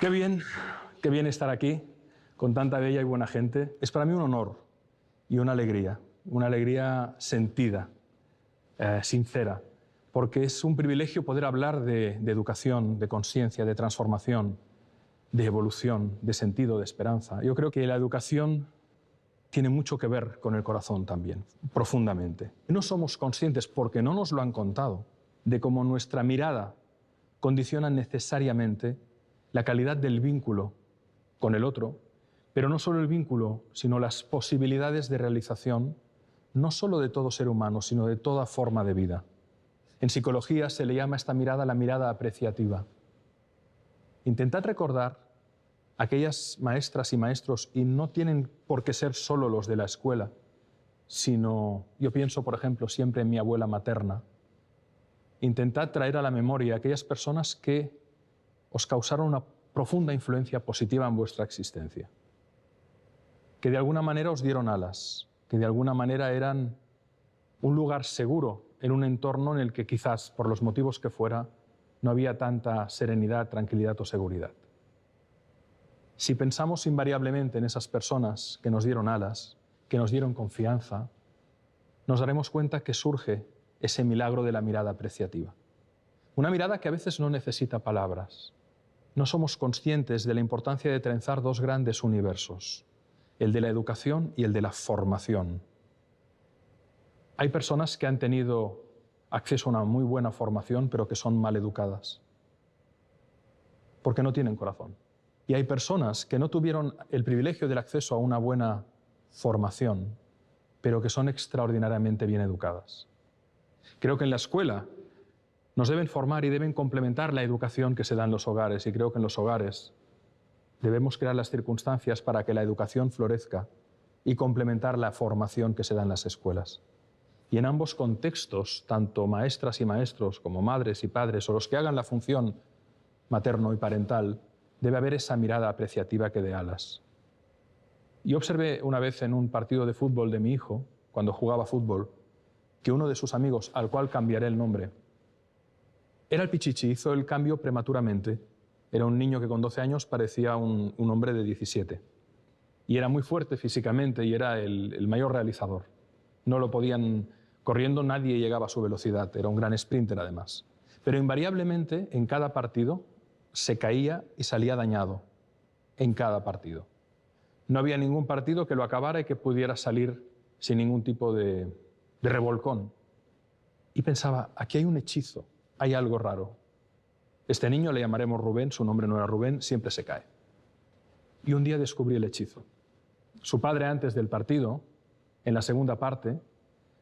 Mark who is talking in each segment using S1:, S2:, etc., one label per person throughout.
S1: Qué bien estar aquí con tanta bella y buena gente. Es para mí un honor y una alegría sentida, sincera, porque es un privilegio poder hablar de educación, de conciencia, de transformación, de evolución, de sentido, de esperanza. Yo creo que la educación tiene mucho que ver con el corazón también, profundamente. No somos conscientes, porque no nos lo han contado, de cómo nuestra mirada condiciona necesariamente la calidad del vínculo con el otro, pero no solo el vínculo, sino las posibilidades de realización, no solo de todo ser humano, sino de toda forma de vida. En psicología se le llama a esta mirada la mirada apreciativa. Intentad recordar aquellas maestras y maestros, y no tienen por qué ser solo los de la escuela, sino, yo pienso, por ejemplo, siempre en mi abuela materna. Intentad traer a la memoria aquellas personas que os causaron una profunda influencia positiva en vuestra existencia, que de alguna manera os dieron alas, que de alguna manera eran un lugar seguro en un entorno en el que quizás, por los motivos que fuera, no había tanta serenidad, tranquilidad o seguridad. Si pensamos invariablemente en esas personas que nos dieron alas, que nos dieron confianza, nos daremos cuenta que surge ese milagro de la mirada apreciativa. Una mirada que a veces no necesita palabras. No somos conscientes de la importancia de trenzar dos grandes universos, el de la educación y el de la formación. Hay personas que han tenido acceso a una muy buena formación, pero que son mal educadas, porque no tienen corazón. Y hay personas que no tuvieron el privilegio del acceso a una buena formación, pero que son extraordinariamente bien educadas. Creo que en la escuela nos deben formar y deben complementar la educación que se da en los hogares, y creo que en los hogares debemos crear las circunstancias para que la educación florezca y complementar la formación que se da en las escuelas. Y en ambos contextos, tanto maestras y maestros como madres y padres, o los que hagan la función materno y parental, debe haber esa mirada apreciativa que dé alas. Yo observé una vez en un partido de fútbol de mi hijo, cuando jugaba fútbol, que uno de sus amigos, al cual cambiaré el nombre, era el Pichichi, hizo el cambio prematuramente. Era un niño que con 12 años parecía un hombre de 17. Y era muy fuerte físicamente y era el mayor realizador. No lo podían, corriendo nadie llegaba a su velocidad, era un gran sprinter además. Pero invariablemente en cada partido se caía y salía dañado, en cada partido. No había ningún partido que lo acabara y que pudiera salir sin ningún tipo de revolcón. Y pensaba, aquí hay un hechizo, hay algo raro. Este niño le llamaremos Rubén, su nombre no era Rubén, siempre se cae. Y un día descubrí el hechizo. Su padre, antes del partido, en la segunda parte,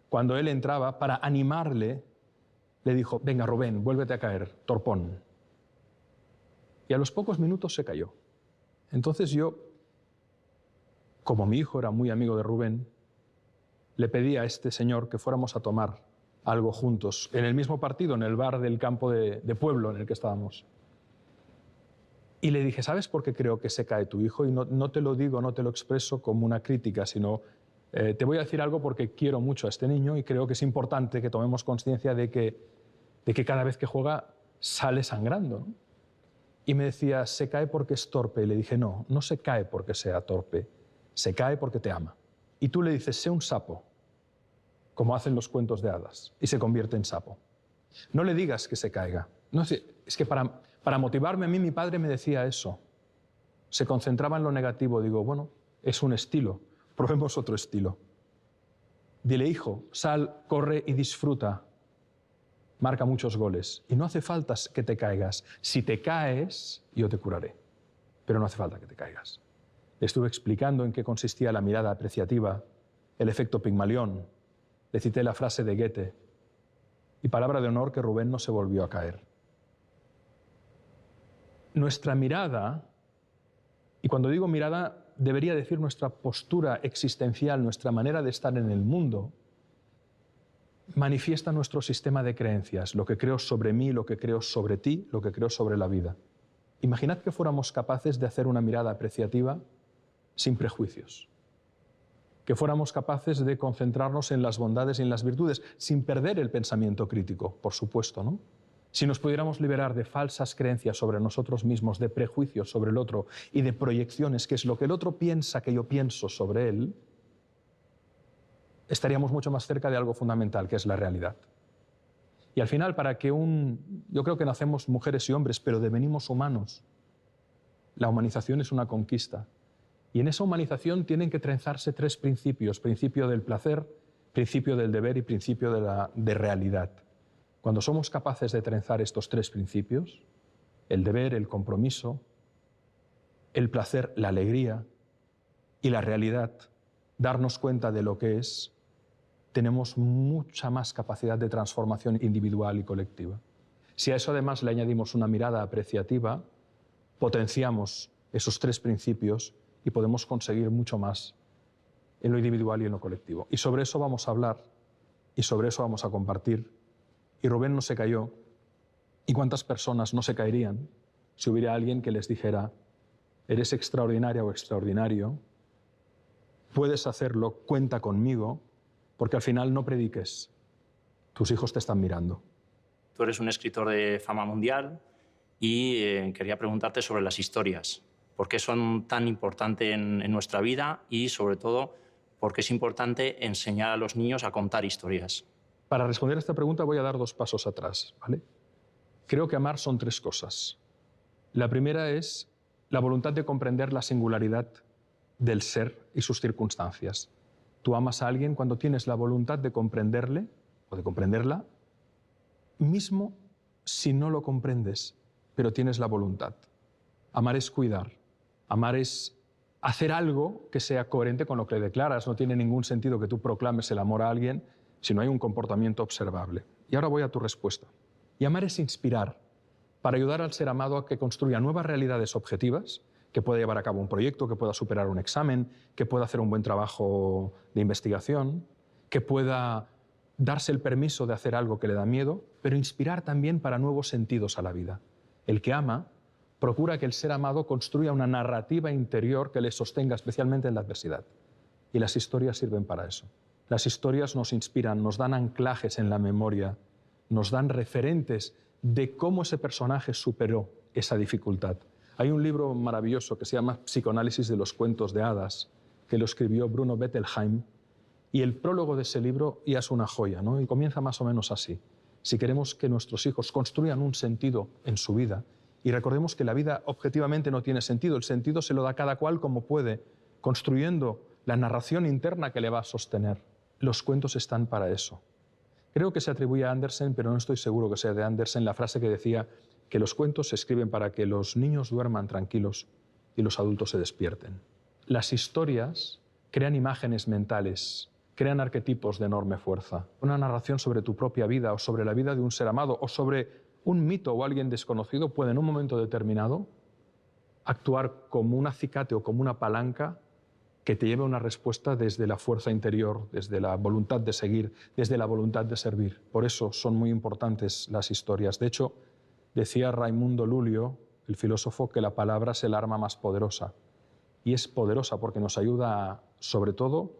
S1: cuando él entraba, para animarle, le dijo, venga Rubén, vuélvete a caer, torpón. Y a los pocos minutos se cayó. Entonces yo, como mi hijo era muy amigo de Rubén, le pedí a este señor que fuéramos a tomar algo juntos, en el mismo partido, en el bar del campo de pueblo en el que estábamos. Y le dije, ¿sabes por qué creo que se cae tu hijo? Y no te lo digo, no te lo expreso como una crítica, sino te voy a decir algo porque quiero mucho a este niño y creo que es importante que tomemos conciencia de que cada vez que juega sale sangrando, ¿no? Y me decía, se cae porque es torpe. Y le dije, no, no se cae porque sea torpe, se cae porque te ama. Y tú le dices, sé un sapo, como hacen los cuentos de hadas, y se convierte en sapo. No le digas que se caiga. No, es que para motivarme a mí, mi padre me decía eso. Se concentraba en lo negativo. Digo, bueno, es un estilo, probemos otro estilo. Dile, hijo, sal, corre y disfruta. Marca muchos goles. Y no hace falta que te caigas. Si te caes, yo te curaré. Pero no hace falta que te caigas. Le estuve explicando en qué consistía la mirada apreciativa, el efecto Pigmalión. Le cité la frase de Goethe. Y palabra de honor que Rubén no se volvió a caer. Nuestra mirada, y cuando digo mirada, debería decir nuestra postura existencial, nuestra manera de estar en el mundo, manifiesta nuestro sistema de creencias, lo que creo sobre mí, lo que creo sobre ti, lo que creo sobre la vida. Imaginad que fuéramos capaces de hacer una mirada apreciativa sin prejuicios, que fuéramos capaces de concentrarnos en las bondades y en las virtudes, sin perder el pensamiento crítico, por supuesto, ¿no? Si nos pudiéramos liberar de falsas creencias sobre nosotros mismos, de prejuicios sobre el otro y de proyecciones, que es lo que el otro piensa que yo pienso sobre él, estaríamos mucho más cerca de algo fundamental, que es la realidad. Y al final, yo creo que nacemos mujeres y hombres, pero devenimos humanos. La humanización es una conquista. Y en esa humanización tienen que trenzarse tres principios: principio del placer, principio del deber y principio de realidad. Cuando somos capaces de trenzar estos tres principios, el deber, el compromiso, el placer, la alegría y la realidad, darnos cuenta de lo que es, tenemos mucha más capacidad de transformación individual y colectiva. Si a eso además le añadimos una mirada apreciativa, potenciamos esos tres principios y podemos conseguir mucho más en lo individual y en lo colectivo. Y sobre eso vamos a hablar y sobre eso vamos a compartir. Y Rubén no se cayó. ¿Y cuántas personas no se caerían si hubiera alguien que les dijera: eres extraordinaria o extraordinario, puedes hacerlo, cuenta conmigo, porque al final no prediques, tus hijos te están mirando?
S2: Tú eres un escritor de fama mundial y quería preguntarte sobre las historias. ¿Por qué son tan importantes en nuestra vida y, sobre todo, por qué es importante enseñar a los niños a contar historias?
S1: Para responder a esta pregunta voy a dar 2 pasos atrás, ¿vale? Creo que amar son 3 cosas. La primera es la voluntad de comprender la singularidad del ser y sus circunstancias. Tú amas a alguien cuando tienes la voluntad de comprenderle o de comprenderla, mismo si no lo comprendes, pero tienes la voluntad. Amar es cuidar. Amar es hacer algo que sea coherente con lo que le declaras. No tiene ningún sentido que tú proclames el amor a alguien si no hay un comportamiento observable. Y ahora voy a tu respuesta. Y amar es inspirar, para ayudar al ser amado a que construya nuevas realidades objetivas, que pueda llevar a cabo un proyecto, que pueda superar un examen, que pueda hacer un buen trabajo de investigación, que pueda darse el permiso de hacer algo que le da miedo, pero inspirar también para nuevos sentidos a la vida. El que ama procura que el ser amado construya una narrativa interior que le sostenga, especialmente en la adversidad. Y las historias sirven para eso. Las historias nos inspiran, nos dan anclajes en la memoria, nos dan referentes de cómo ese personaje superó esa dificultad. Hay un libro maravilloso que se llama Psicoanálisis de los cuentos de hadas, que lo escribió Bruno Bettelheim, y el prólogo de ese libro ya es una joya, ¿no? Y comienza más o menos así. Si queremos que nuestros hijos construyan un sentido en su vida, y recordemos que la vida objetivamente no tiene sentido, el sentido se lo da cada cual como puede, construyendo la narración interna que le va a sostener. Los cuentos están para eso. Creo que se atribuye a Andersen, pero no estoy seguro que sea de Andersen, la frase que decía que los cuentos se escriben para que los niños duerman tranquilos y los adultos se despierten. Las historias crean imágenes mentales, crean arquetipos de enorme fuerza. Una narración sobre tu propia vida o sobre la vida de un ser amado o sobre un mito o alguien desconocido puede en un momento determinado actuar como un acicate o como una palanca que te lleve a una respuesta desde la fuerza interior, desde la voluntad de seguir, desde la voluntad de servir. Por eso son muy importantes las historias. De hecho, decía Raimundo Lulio, el filósofo, que la palabra es el arma más poderosa. Y es poderosa porque nos ayuda, sobre todo,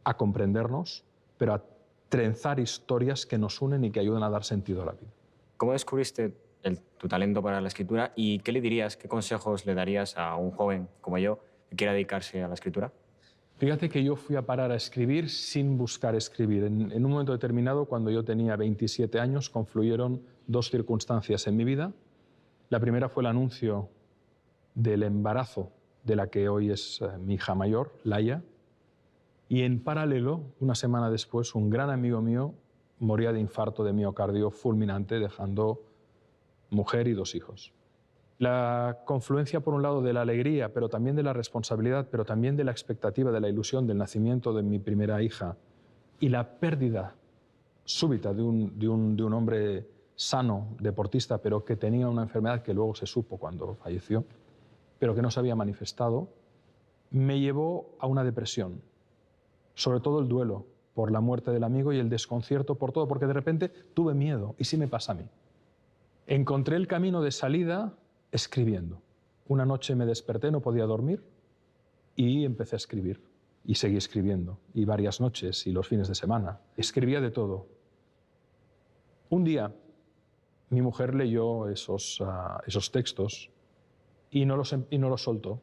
S1: a comprendernos, pero a trenzar historias que nos unen y que ayudan a dar sentido a la vida.
S3: ¿Cómo descubriste tu talento para la escritura y qué le dirías, qué consejos le darías a un joven como yo que quiera dedicarse a la escritura?
S1: Fíjate que yo fui a parar a escribir sin buscar escribir. En un momento determinado, cuando yo tenía 27 años, confluyeron 2 circunstancias en mi vida. La primera fue el anuncio del embarazo de la que hoy es mi hija mayor, Laia, y en paralelo, una semana después, un gran amigo mío moría de infarto de miocardio fulminante, dejando mujer y 2 hijos. La confluencia, por un lado, de la alegría, pero también de la responsabilidad, pero también de la expectativa, de la ilusión del nacimiento de mi primera hija, y la pérdida súbita de un hombre sano, deportista, pero que tenía una enfermedad que luego se supo cuando falleció, pero que no se había manifestado, me llevó a una depresión. Sobre todo el duelo por la muerte del amigo y el desconcierto por todo, porque de repente tuve miedo. ¿Y si me pasa a mí? Encontré el camino de salida escribiendo. Una noche me desperté, no podía dormir, y empecé a escribir. Y seguí escribiendo. Y varias noches y los fines de semana. Escribía de todo. Un día Mi mujer leyó esos textos y no los soltó.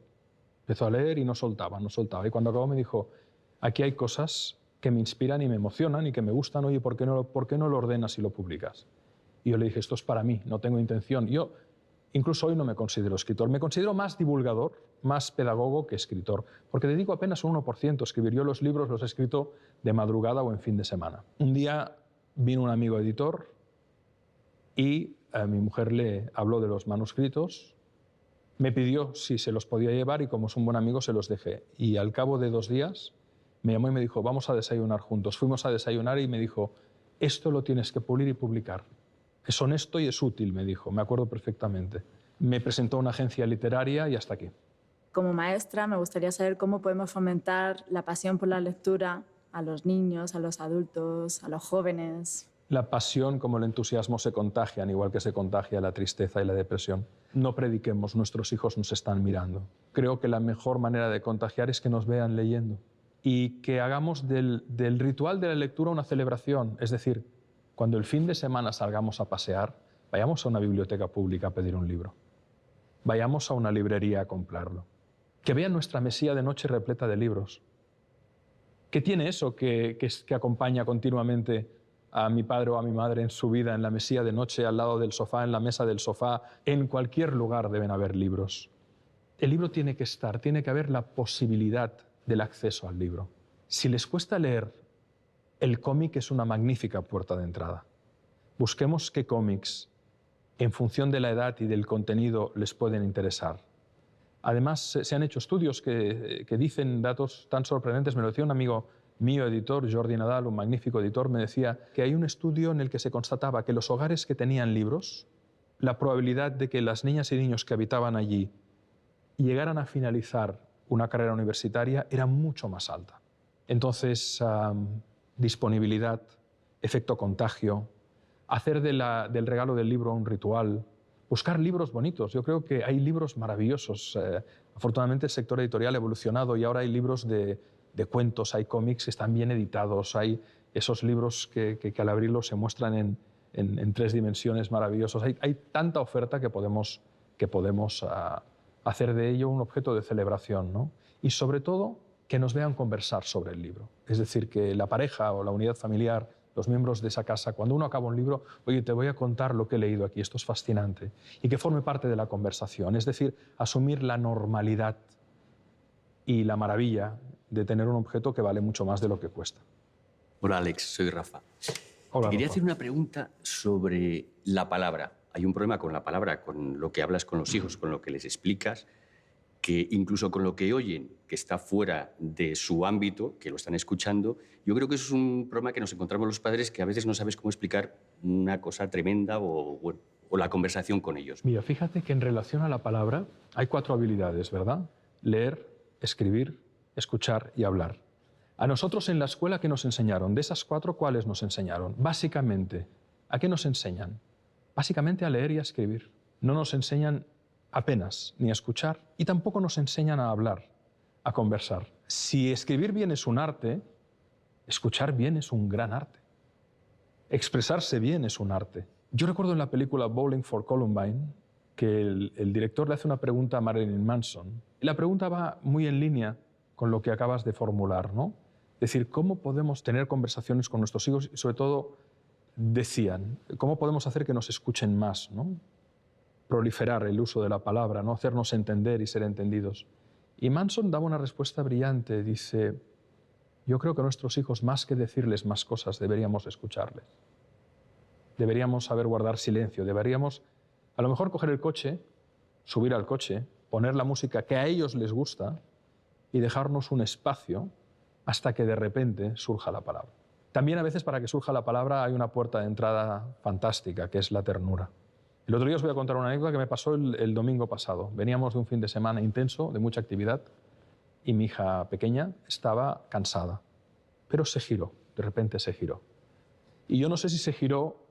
S1: Empezó a leer y no soltaba. Y cuando acabó me dijo, aquí hay cosas que me inspiran y me emocionan y que me gustan. Oye, ¿por qué no lo ordenas y lo publicas? Y yo le dije, esto es para mí, no tengo intención. Yo incluso hoy no me considero escritor. Me considero más divulgador, más pedagogo que escritor, porque dedico apenas un 1% a escribir. Yo los libros los he escrito de madrugada o en fin de semana. Un día vino un amigo editor y a mi mujer le habló de los manuscritos, me pidió si se los podía llevar y como es un buen amigo se los dejé. Y al cabo de 2 días me llamó y me dijo, vamos a desayunar juntos. Fuimos a desayunar y me dijo, esto lo tienes que pulir y publicar. Es honesto y es útil, me dijo, me acuerdo perfectamente. Me presentó a una agencia literaria y hasta aquí.
S4: Como maestra, me gustaría saber cómo podemos fomentar la pasión por la lectura a los niños, a los adultos, a los jóvenes.
S1: La pasión como el entusiasmo se contagian, igual que se contagia la tristeza y la depresión. No prediquemos, nuestros hijos nos están mirando. Creo que la mejor manera de contagiar es que nos vean leyendo y que hagamos del ritual de la lectura una celebración. Es decir, cuando el fin de semana salgamos a pasear, vayamos a una biblioteca pública a pedir un libro. Vayamos a una librería a comprarlo. Que vean nuestra mesilla de noche repleta de libros. ¿Qué tiene eso que acompaña continuamente a mi padre o a mi madre en su vida, en la mesilla de noche, al lado del sofá, en la mesa del sofá? En cualquier lugar deben haber libros. El libro tiene que estar, tiene que haber la posibilidad del acceso al libro. Si les cuesta leer, el cómic es una magnífica puerta de entrada. Busquemos qué cómics, en función de la edad y del contenido, les pueden interesar. Además, se han hecho estudios que dicen datos tan sorprendentes. Me lo decía un amigo mío, editor, Jordi Nadal, un magnífico editor, me decía que hay un estudio en el que se constataba que los hogares que tenían libros, la probabilidad de que las niñas y niños que habitaban allí llegaran a finalizar una carrera universitaria era mucho más alta. Entonces, disponibilidad, efecto contagio, hacer del regalo del libro un ritual, buscar libros bonitos. Yo creo que hay libros maravillosos. Afortunadamente el sector editorial ha evolucionado y ahora hay libros de cuentos, hay cómics que están bien editados, hay esos libros que al abrirlos se muestran en 3 dimensiones maravillosos. Hay tanta oferta que podemos hacer de ello un objeto de celebración, ¿no? Y sobre todo que nos vean conversar sobre el libro. Es decir, que la pareja o la unidad familiar, los miembros de esa casa, cuando uno acaba un libro, oye, te voy a contar lo que he leído aquí, esto es fascinante, y que forme parte de la conversación. Es decir, asumir la normalidad y la maravilla de tener un objeto que vale mucho más de lo que cuesta.
S5: Hola, Alex, soy Rafa.
S1: Hola,
S5: Quería
S1: Rafa.
S5: hacer una pregunta sobre la palabra. Hay un problema con la palabra, con lo que hablas con los hijos, con lo que les explicas, que incluso con lo que oyen, que está fuera de su ámbito, que lo están escuchando, yo creo que eso es un problema que nos encontramos los padres, que a veces no sabes cómo explicar una cosa tremenda o la conversación con ellos.
S1: Mira, fíjate que en relación a la palabra hay 4 habilidades, ¿verdad? Leer, escribir, escuchar y hablar. A nosotros en la escuela, ¿qué nos enseñaron? De esas 4, ¿cuáles nos enseñaron? Básicamente, ¿a qué nos enseñan? Básicamente a leer y a escribir. No nos enseñan apenas ni a escuchar y tampoco nos enseñan a hablar, a conversar. Si escribir bien es un arte, escuchar bien es un gran arte. Expresarse bien es un arte. Yo recuerdo en la película Bowling for Columbine que el director le hace una pregunta a Marilyn Manson. Y la pregunta va muy en línea con lo que acabas de formular, ¿no? Es decir, ¿cómo podemos tener conversaciones con nuestros hijos? Y sobre todo, decían, ¿cómo podemos hacer que nos escuchen más, ¿no? Proliferar el uso de la palabra, ¿no? Hacernos entender y ser entendidos. Y Manson daba una respuesta brillante. Dice, yo creo que a nuestros hijos, más que decirles más cosas, deberíamos escucharles. Deberíamos saber guardar silencio. Deberíamos, a lo mejor, coger el coche, subir al coche, poner la música que a ellos les gusta y dejarnos un espacio hasta que de repente surja la palabra. También a veces para que surja la palabra hay una puerta de entrada fantástica, que es la ternura. El otro día os voy a contar una anécdota que me pasó el domingo pasado. Veníamos de un fin de semana intenso, de mucha actividad, y mi hija pequeña estaba cansada, pero se giró, de repente se giró. Y yo no sé si se giró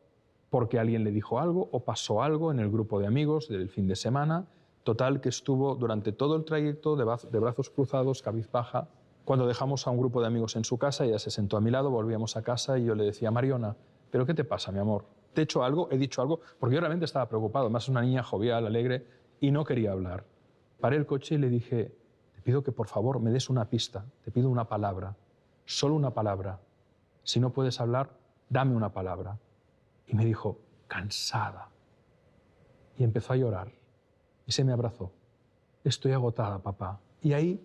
S1: porque alguien le dijo algo o pasó algo en el grupo de amigos del fin de semana. Total, que estuvo durante todo el trayecto de brazos cruzados, cabizbaja. Cuando dejamos a un grupo de amigos en su casa, ella se sentó a mi lado, volvíamos a casa y yo le decía, Mariona, ¿pero qué te pasa, mi amor? ¿te he hecho algo? ¿He dicho algo? Porque yo realmente estaba preocupado. Además, una niña jovial, alegre, y no quería hablar. Paré el coche y le dije, te pido que por favor me des una pista, te pido una palabra, solo una palabra. Si no puedes hablar, dame una palabra. Y me dijo, cansada. Y empezó a llorar. Y se me abrazó. Estoy agotada, papá. Y ahí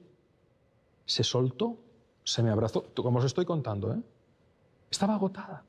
S1: se soltó, se me abrazó, como os estoy contando, ¿eh? Estaba agotada.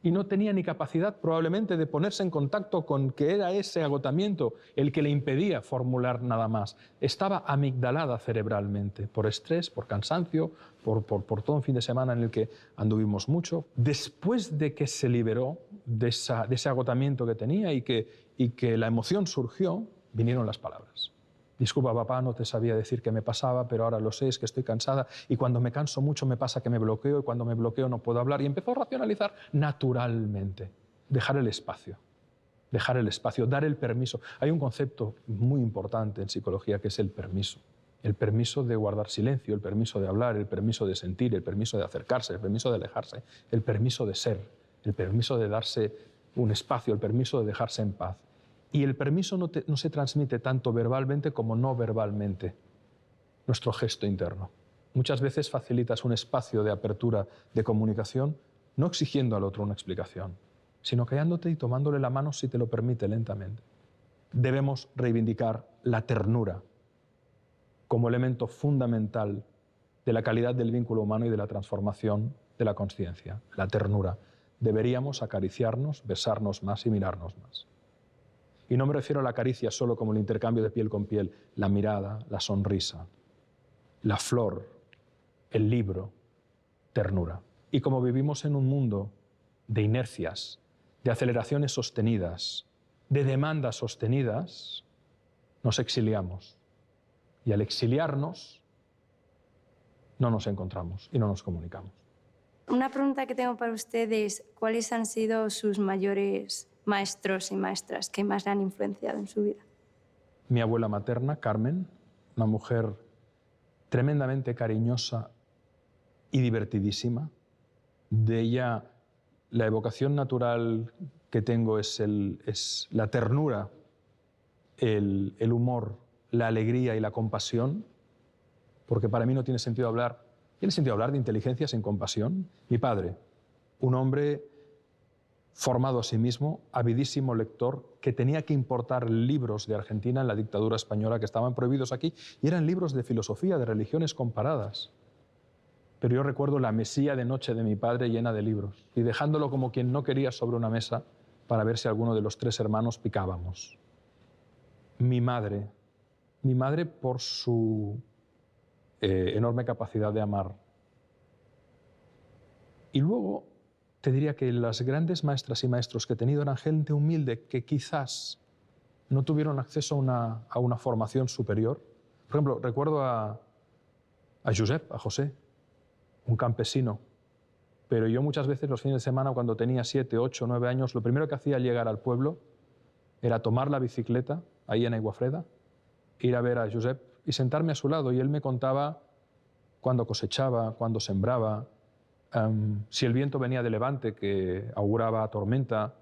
S1: Y no tenía ni capacidad probablemente de ponerse en contacto con que era ese agotamiento el que le impedía formular nada más. Estaba amigdalada cerebralmente por estrés, por cansancio, por todo un fin de semana en el que anduvimos mucho. Después de que se liberó de ese agotamiento que tenía y que la emoción surgió, vinieron las palabras. Disculpa, papá, no te sabía decir qué me pasaba, pero ahora lo sé, es que estoy cansada y cuando me canso mucho me pasa que me bloqueo y cuando me bloqueo no puedo hablar. Y empezó a racionalizar naturalmente. Dejar el espacio, dar el permiso. Hay un concepto muy importante en psicología que es el permiso. El permiso de guardar silencio, el permiso de hablar, el permiso de sentir, el permiso de acercarse, el permiso de alejarse, el permiso de ser, el permiso de darse un espacio, el permiso de dejarse en paz. Y el permiso no se transmite tanto verbalmente como no verbalmente, nuestro gesto interno. Muchas veces facilitas un espacio de apertura de comunicación, no exigiendo al otro una explicación, sino callándote y tomándole la mano si te lo permite lentamente. Debemos reivindicar la ternura como elemento fundamental de la calidad del vínculo humano y de la transformación de la consciencia. La ternura. Deberíamos acariciarnos, besarnos más y mirarnos más. Y no me refiero a la caricia solo como el intercambio de piel con piel, la mirada, la sonrisa, la flor, el libro, ternura. Y como vivimos en un mundo de inercias, de aceleraciones sostenidas, de demandas sostenidas, nos exiliamos. Y al exiliarnos, no nos encontramos y no nos comunicamos.
S6: Una pregunta que tengo para ustedes, ¿cuáles han sido sus mayores maestros y maestras que más le han influenciado en su vida?
S1: Mi abuela materna, Carmen, una mujer tremendamente cariñosa y divertidísima. De ella, la evocación natural que tengo es la ternura, el humor, la alegría y la compasión, porque para mí no tiene sentido hablar de inteligencia sin compasión. Mi padre, un hombre formado a sí mismo, avidísimo lector, que tenía que importar libros de Argentina en la dictadura española que estaban prohibidos aquí, y eran libros de filosofía, de religiones comparadas. Pero yo recuerdo la mesilla de noche de mi padre llena de libros, y dejándolo como quien no quería sobre una mesa para ver si alguno de los tres hermanos picábamos. Mi madre por su enorme capacidad de amar. Y luego te diría que las grandes maestras y maestros que he tenido eran gente humilde que quizás no tuvieron acceso a una formación superior. Por ejemplo, recuerdo a Josep, a José, un campesino. Pero yo muchas veces los fines de semana, cuando tenía 7, 8, 9 años, lo primero que hacía al llegar al pueblo era tomar la bicicleta, ahí en Aiguafreda, ir a ver a Josep y sentarme a su lado. Y él me contaba cuándo cosechaba, cuándo sembraba, si el viento venía de levante, que auguraba tormenta,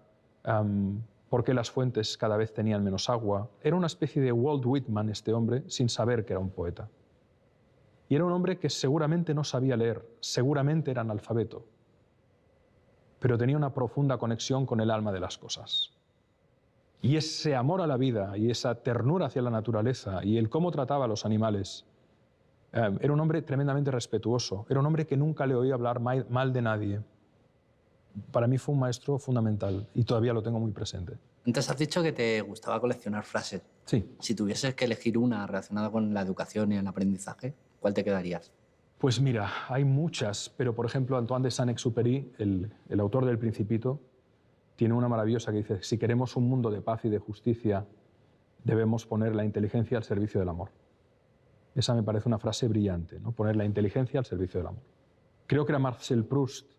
S1: por qué las fuentes cada vez tenían menos agua. Era una especie de Walt Whitman este hombre, sin saber que era un poeta. Y era un hombre que seguramente no sabía leer, seguramente era analfabeto, pero tenía una profunda conexión con el alma de las cosas. Y ese amor a la vida y esa ternura hacia la naturaleza y el cómo trataba a los animales. Era un hombre tremendamente respetuoso, era un hombre que nunca le oía hablar mal de nadie. Para mí fue un maestro fundamental y todavía lo tengo muy presente.
S7: Antes has dicho que te gustaba coleccionar frases.
S1: Sí.
S7: Si tuvieses que elegir una relacionada con la educación y el aprendizaje, ¿cuál te quedarías?
S1: Pues mira, hay muchas, pero por ejemplo Antoine de Saint-Exupéry, el autor del Principito, tiene una maravillosa que dice: si queremos un mundo de paz y de justicia, debemos poner la inteligencia al servicio del amor. Esa me parece una frase brillante, ¿no? Poner la inteligencia al servicio del amor. Creo que era Marcel Proust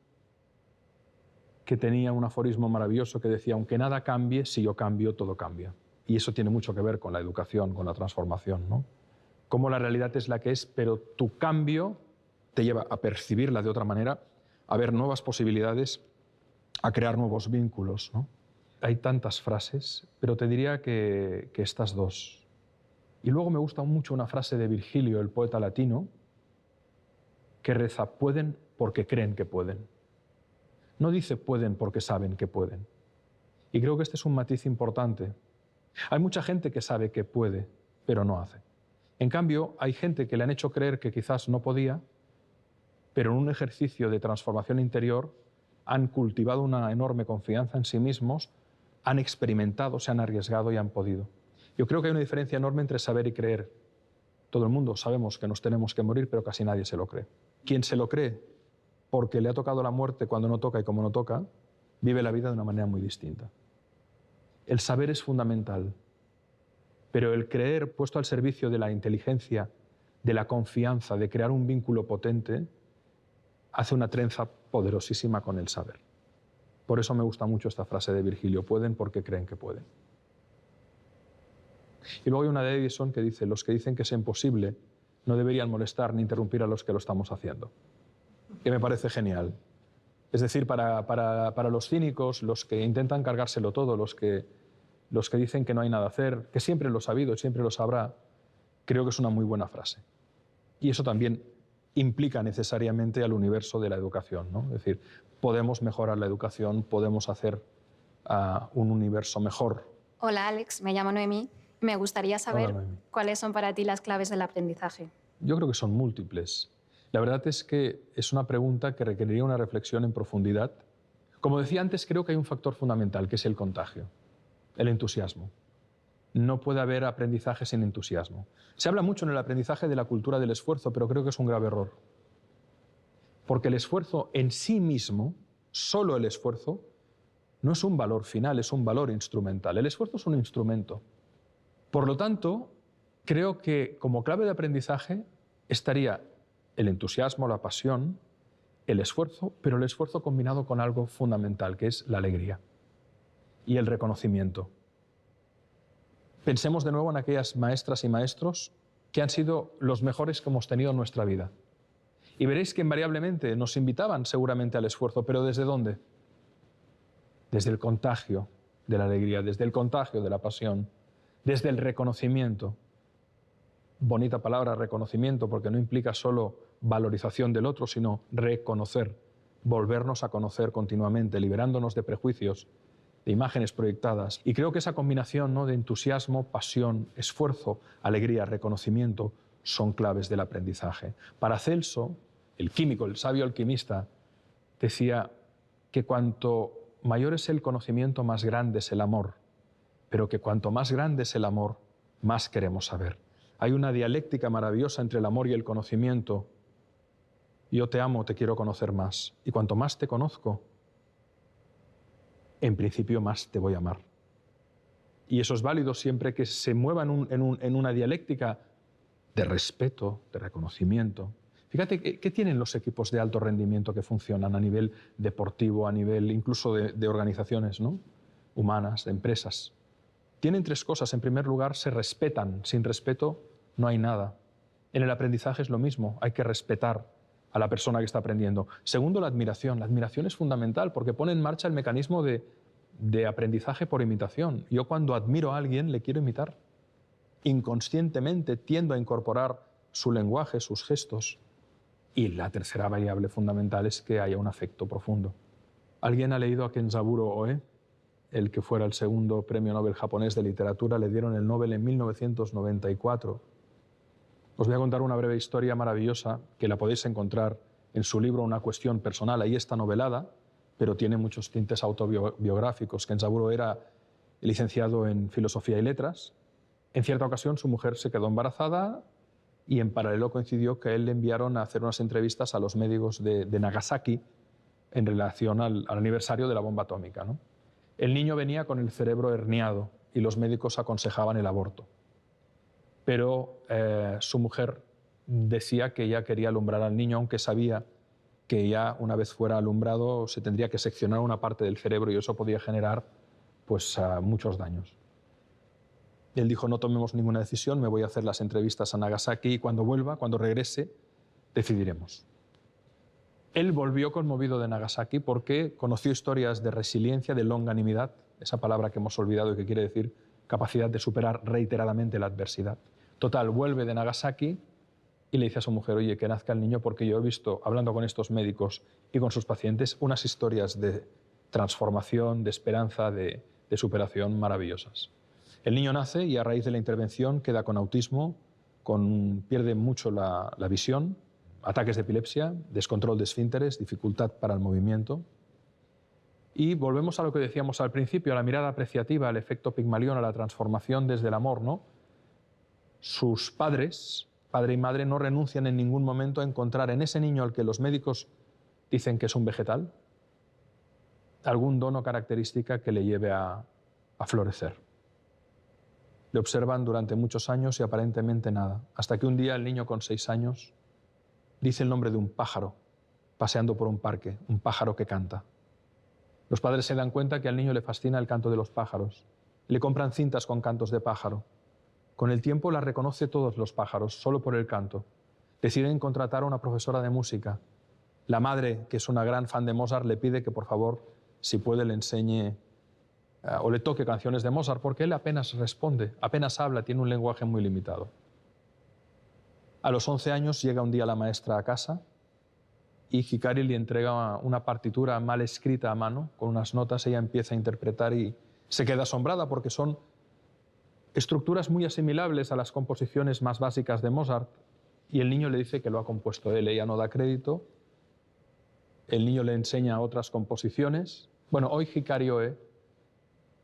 S1: que tenía un aforismo maravilloso que decía: aunque nada cambie, si yo cambio, todo cambia. Y eso tiene mucho que ver con la educación, con la transformación, ¿no? Cómo la realidad es la que es, pero tu cambio te lleva a percibirla de otra manera, a ver nuevas posibilidades a crear nuevos vínculos, ¿no? Hay tantas frases, pero te diría que estas dos. Y luego me gusta mucho una frase de Virgilio, el poeta latino, que reza: pueden porque creen que pueden. No dice pueden porque saben que pueden. Y creo que este es un matiz importante. Hay mucha gente que sabe que puede, pero no hace. En cambio, hay gente que le han hecho creer que quizás no podía, pero en un ejercicio de transformación interior han cultivado una enorme confianza en sí mismos, han experimentado, se han arriesgado y han podido. Yo creo que hay una diferencia enorme entre saber y creer. Todo el mundo sabemos que nos tenemos que morir, pero casi nadie se lo cree. Quien se lo cree porque le ha tocado la muerte cuando no toca y como no toca, vive la vida de una manera muy distinta. El saber es fundamental, pero el creer puesto al servicio de la inteligencia, de la confianza, de crear un vínculo potente, hace una trenza poderosísima con el saber. Por eso me gusta mucho esta frase de Virgilio: pueden porque creen que pueden. Y luego hay una de Edison que dice: los que dicen que es imposible no deberían molestar ni interrumpir a los que lo estamos haciendo. Que me parece genial. Es decir, para los cínicos, los que intentan cargárselo todo, los que dicen que no hay nada a hacer, que siempre lo ha sabido y siempre lo sabrá, creo que es una muy buena frase. Y eso también implica necesariamente al universo de la educación, ¿no? Es decir, podemos mejorar la educación, podemos hacer un universo mejor.
S8: Hola Alex, me llamo Noemí. Me gustaría saber
S1: Hola, Noemí.
S8: cuáles son para ti las claves del aprendizaje.
S1: Yo creo que son múltiples. La verdad es que es una pregunta que requeriría una reflexión en profundidad. Como decía antes, creo que hay un factor fundamental, que es el contagio, el entusiasmo. No puede haber aprendizaje sin entusiasmo. Se habla mucho en el aprendizaje de la cultura del esfuerzo, pero creo que es un grave error. Porque el esfuerzo en sí mismo, solo el esfuerzo, no es un valor final, es un valor instrumental. El esfuerzo es un instrumento. Por lo tanto, creo que como clave de aprendizaje estaría el entusiasmo, la pasión, el esfuerzo, pero el esfuerzo combinado con algo fundamental, que es la alegría y el reconocimiento. Pensemos de nuevo en aquellas maestras y maestros que han sido los mejores que hemos tenido en nuestra vida. Y veréis que invariablemente nos invitaban seguramente al esfuerzo, pero ¿desde dónde? Desde el contagio de la alegría, desde el contagio de la pasión, desde el reconocimiento. Bonita palabra, reconocimiento, porque no implica solo valorización del otro, sino reconocer, volvernos a conocer continuamente, liberándonos de prejuicios, de imágenes proyectadas. Y creo que esa combinación, ¿no?, de entusiasmo, pasión, esfuerzo, alegría, reconocimiento, son claves del aprendizaje. Paracelso, el químico, el sabio alquimista, decía que cuanto mayor es el conocimiento, más grande es el amor, pero que cuanto más grande es el amor, más queremos saber. Hay una dialéctica maravillosa entre el amor y el conocimiento. Yo te amo, te quiero conocer más. Y cuanto más te conozco, en principio más te voy a amar. Y eso es válido siempre que se mueva en una dialéctica de respeto, de reconocimiento. Fíjate, ¿qué tienen los equipos de alto rendimiento que funcionan a nivel deportivo, a nivel incluso de organizaciones, ¿no?, humanas, de empresas? Tienen tres cosas. En primer lugar, se respetan. Sin respeto no hay nada. En el aprendizaje es lo mismo. Hay que respetar a la persona que está aprendiendo. Segundo, la admiración. La admiración es fundamental porque pone en marcha el mecanismo de aprendizaje por imitación. Yo cuando admiro a alguien le quiero imitar. Inconscientemente tiendo a incorporar su lenguaje, sus gestos. Y la tercera variable fundamental es que haya un afecto profundo. ¿Alguien ha leído a Kenzaburo Oe? El que fuera el segundo premio Nobel japonés de literatura, le dieron el Nobel en 1994. Os voy a contar una breve historia maravillosa que la podéis encontrar en su libro Una cuestión personal. Ahí está novelada, pero tiene muchos tintes autobiográficos. Kenzaburo era licenciado en Filosofía y Letras. En cierta ocasión su mujer se quedó embarazada y en paralelo coincidió que a él le enviaron a hacer unas entrevistas a los médicos de Nagasaki en relación al aniversario de la bomba atómica, ¿no? El niño venía con el cerebro herniado y los médicos aconsejaban el aborto. Pero su mujer decía que ella quería alumbrar al niño, aunque sabía que ya una vez fuera alumbrado se tendría que seccionar una parte del cerebro y eso podía generar pues, muchos daños. Él dijo, no tomemos ninguna decisión, me voy a hacer las entrevistas a Nagasaki y cuando vuelva, cuando regrese, decidiremos. Él volvió conmovido de Nagasaki porque conoció historias de resiliencia, de longanimidad, esa palabra que hemos olvidado y que quiere decir capacidad de superar reiteradamente la adversidad. Total, vuelve de Nagasaki y le dice a su mujer, oye, que nazca el niño porque yo he visto, hablando con estos médicos y con sus pacientes, unas historias de transformación, de esperanza, de superación maravillosas. El niño nace y a raíz de la intervención queda con autismo, pierde mucho la visión, ataques de epilepsia, descontrol de esfínteres, dificultad para el movimiento. Y volvemos a lo que decíamos al principio, a la mirada apreciativa, al efecto Pigmalión, a la transformación desde el amor, ¿no? Sus padres, padre y madre, no renuncian en ningún momento a encontrar en ese niño al que los médicos dicen que es un vegetal, algún don o característica que le lleve a florecer. Le observan durante muchos años y aparentemente nada, hasta que un día el niño con 6 años dice el nombre de un pájaro paseando por un parque, un pájaro que canta. Los padres se dan cuenta que al niño le fascina el canto de los pájaros. Le compran cintas con cantos de pájaro. Con el tiempo la reconoce todos los pájaros, solo por el canto. Deciden contratar a una profesora de música. La madre, que es una gran fan de Mozart, le pide que por favor, si puede, le enseñe o le toque canciones de Mozart, porque él apenas responde, apenas habla, tiene un lenguaje muy limitado. A los 11 años llega un día la maestra a casa y Hikari le entrega una partitura mal escrita a mano, con unas notas. Ella empieza a interpretar y se queda asombrada porque son estructuras muy asimilables a las composiciones más básicas de Mozart, y el niño le dice que lo ha compuesto él. Ella no da crédito, el niño le enseña otras composiciones. Bueno, hoy Hikari Oe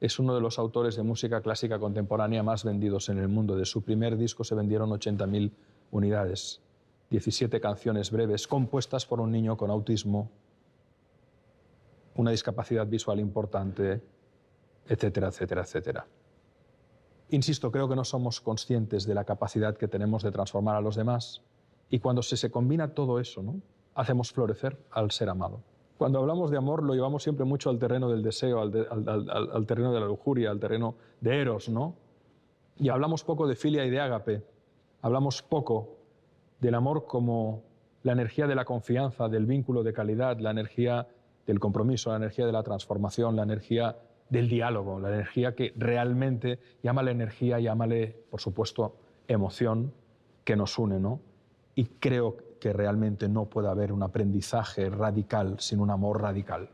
S1: es uno de los autores de música clásica contemporánea más vendidos en el mundo. De su primer disco se vendieron 80.000 unidades, 17 canciones breves compuestas por un niño con autismo, una discapacidad visual importante, etcétera, etcétera, etcétera. Insisto, creo que no somos conscientes de la capacidad que tenemos de transformar a los demás, y cuando se combina todo eso, ¿no?, hacemos florecer al ser amado. Cuando hablamos de amor lo llevamos siempre mucho al terreno del deseo, al terreno de la lujuria, al terreno de eros, ¿no? Y hablamos poco de filia y de ágape. Hablamos poco del amor como la energía de la confianza, del vínculo de calidad, la energía del compromiso, la energía de la transformación, la energía del diálogo, la energía que realmente, llámale energía, llámale, por supuesto, emoción, que nos une, ¿no? Y creo que realmente no puede haber un aprendizaje radical sin un amor radical.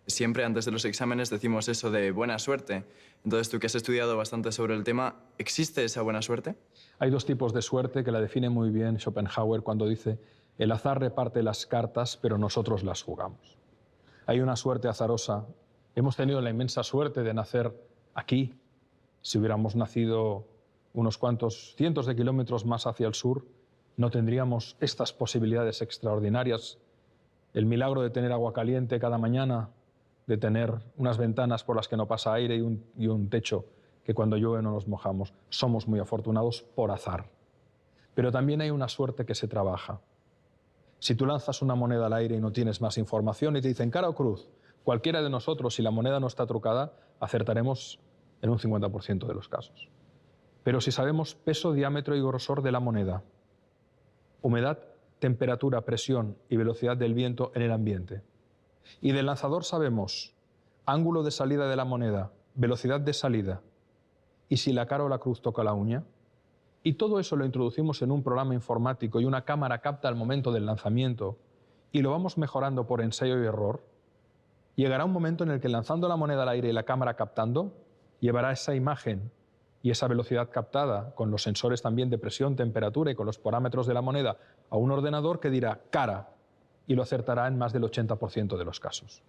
S9: Siempre antes de los exámenes decimos eso de buena suerte. Entonces, tú que has estudiado bastante sobre el tema, ¿existe esa buena suerte?
S1: Hay dos tipos de suerte que la define muy bien Schopenhauer cuando dice: el azar reparte las cartas, pero nosotros las jugamos. Hay una suerte azarosa. Hemos tenido la inmensa suerte de nacer aquí. Si hubiéramos nacido unos cuantos cientos de kilómetros más hacia el sur, no tendríamos estas posibilidades extraordinarias. El milagro de tener agua caliente cada mañana, de tener unas ventanas por las que no pasa aire y un techo que cuando llueve no nos mojamos. Somos muy afortunados por azar. Pero también hay una suerte que se trabaja. Si tú lanzas una moneda al aire y no tienes más información y te dicen cara o cruz, cualquiera de nosotros, si la moneda no está trucada, acertaremos en un 50% de los casos. Pero si sabemos peso, diámetro y grosor de la moneda, humedad, temperatura, presión y velocidad del viento en el ambiente, y del lanzador sabemos ángulo de salida de la moneda, velocidad de salida, y si la cara o la cruz toca la uña, y todo eso lo introducimos en un programa informático y una cámara capta el momento del lanzamiento y lo vamos mejorando por ensayo y error, llegará un momento en el que lanzando la moneda al aire y la cámara captando, llevará esa imagen y esa velocidad captada, con los sensores también de presión, temperatura y con los parámetros de la moneda, a un ordenador que dirá cara, y lo acertará en más del 80% de los casos.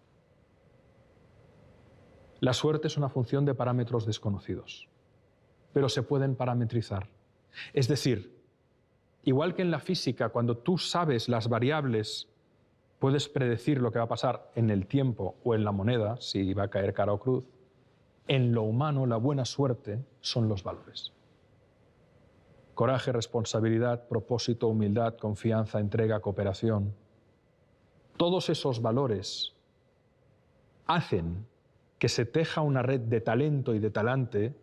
S1: La suerte es una función de parámetros desconocidos, pero se pueden parametrizar. Es decir, igual que en la física, cuando tú sabes las variables, puedes predecir lo que va a pasar en el tiempo o en la moneda, si va a caer cara o cruz. En lo humano, la buena suerte son los valores. Coraje, responsabilidad, propósito, humildad, confianza, entrega, cooperación. Todos esos valores hacen que se teja una red de talento y de talante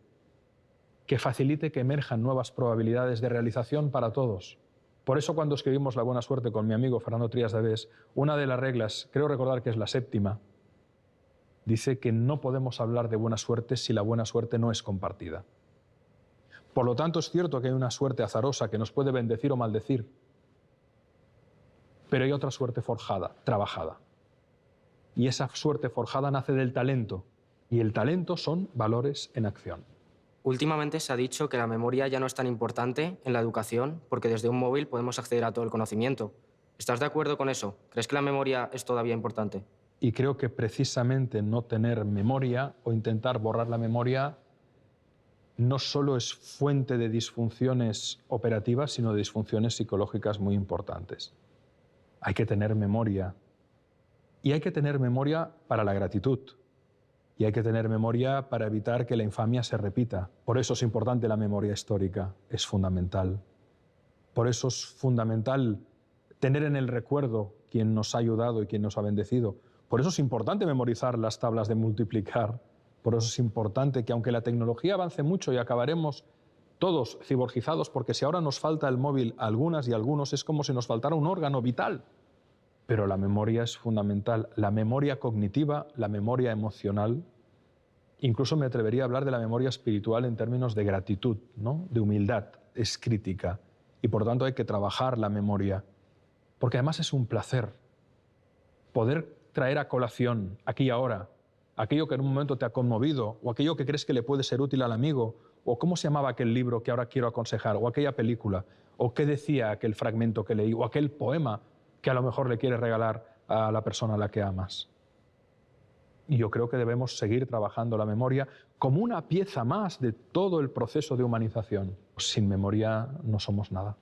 S1: que facilite que emerjan nuevas probabilidades de realización para todos. Por eso cuando escribimos La buena suerte con mi amigo Fernando Trías de Bes, una de las reglas, creo recordar que es la 7ª, dice que no podemos hablar de buena suerte si la buena suerte no es compartida. Por lo tanto, es cierto que hay una suerte azarosa que nos puede bendecir o maldecir, pero hay otra suerte forjada, trabajada. Y esa suerte forjada nace del talento, y el talento son valores en acción.
S10: Últimamente se ha dicho que la memoria ya no es tan importante en la educación porque desde un móvil podemos acceder a todo el conocimiento. ¿Estás de acuerdo con eso? ¿Crees que la memoria es todavía importante?
S1: Y creo que precisamente no tener memoria o intentar borrar la memoria no solo es fuente de disfunciones operativas, sino de disfunciones psicológicas muy importantes. Hay que tener memoria. Y hay que tener memoria para la gratitud. Y hay que tener memoria para evitar que la infamia se repita. Por eso es importante la memoria histórica, es fundamental. Por eso es fundamental tener en el recuerdo quién nos ha ayudado y quién nos ha bendecido. Por eso es importante memorizar las tablas de multiplicar. Por eso es importante que aunque la tecnología avance mucho y acabaremos todos ciborgizados, porque si ahora nos falta el móvil a algunas y a algunos es como si nos faltara un órgano vital. Pero la memoria es fundamental, la memoria cognitiva, la memoria emocional. Incluso me atrevería a hablar de la memoria espiritual en términos de gratitud, ¿no? De humildad, es crítica. Y por tanto hay que trabajar la memoria, porque además es un placer poder traer a colación, aquí y ahora, aquello que en un momento te ha conmovido, o aquello que crees que le puede ser útil al amigo, o cómo se llamaba aquel libro que ahora quiero aconsejar, o aquella película, o qué decía aquel fragmento que leí, o aquel poema que a lo mejor le quieres regalar a la persona a la que amas. Y yo creo que debemos seguir trabajando la memoria como una pieza más de todo el proceso de humanización. Sin memoria no somos nada.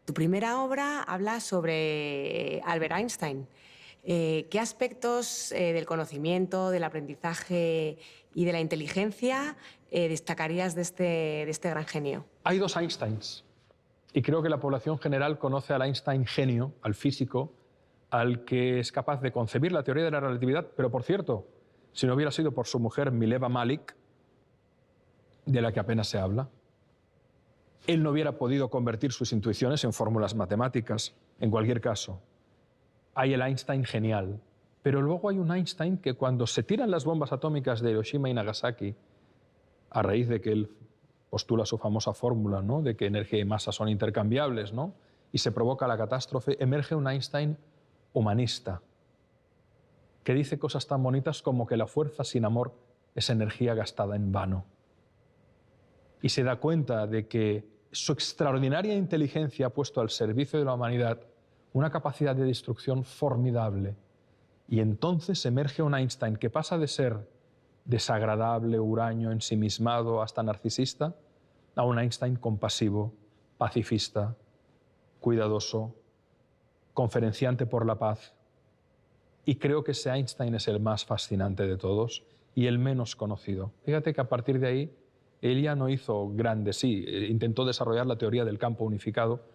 S11: Tu primera obra habla sobre Albert Einstein. ¿Qué aspectos del conocimiento, del aprendizaje y de la inteligencia destacarías de este gran genio?
S1: Hay 2 Einsteins. Y creo que la población general conoce al Einstein genio, al físico, al que es capaz de concebir la teoría de la relatividad. Pero, por cierto, si no hubiera sido por su mujer Mileva Malik, de la que apenas se habla, él no hubiera podido convertir sus intuiciones en fórmulas matemáticas. En cualquier caso, hay el Einstein genial. Pero luego hay un Einstein que cuando se tiran las bombas atómicas de Hiroshima y Nagasaki, a raíz de que él postula su famosa fórmula, ¿no?, de que energía y masa son intercambiables, ¿no?, y se provoca la catástrofe, emerge un Einstein humanista, que dice cosas tan bonitas como que la fuerza sin amor es energía gastada en vano. Y se da cuenta de que su extraordinaria inteligencia ha puesto al servicio de la humanidad una capacidad de destrucción formidable. Y entonces emerge un Einstein que pasa de ser desagradable, huraño, ensimismado, hasta narcisista, a un Einstein compasivo, pacifista, cuidadoso, conferenciante por la paz. Y creo que ese Einstein es el más fascinante de todos y el menos conocido. Fíjate que a partir de ahí, él ya no hizo grandes, sí, intentó desarrollar la teoría del campo unificado,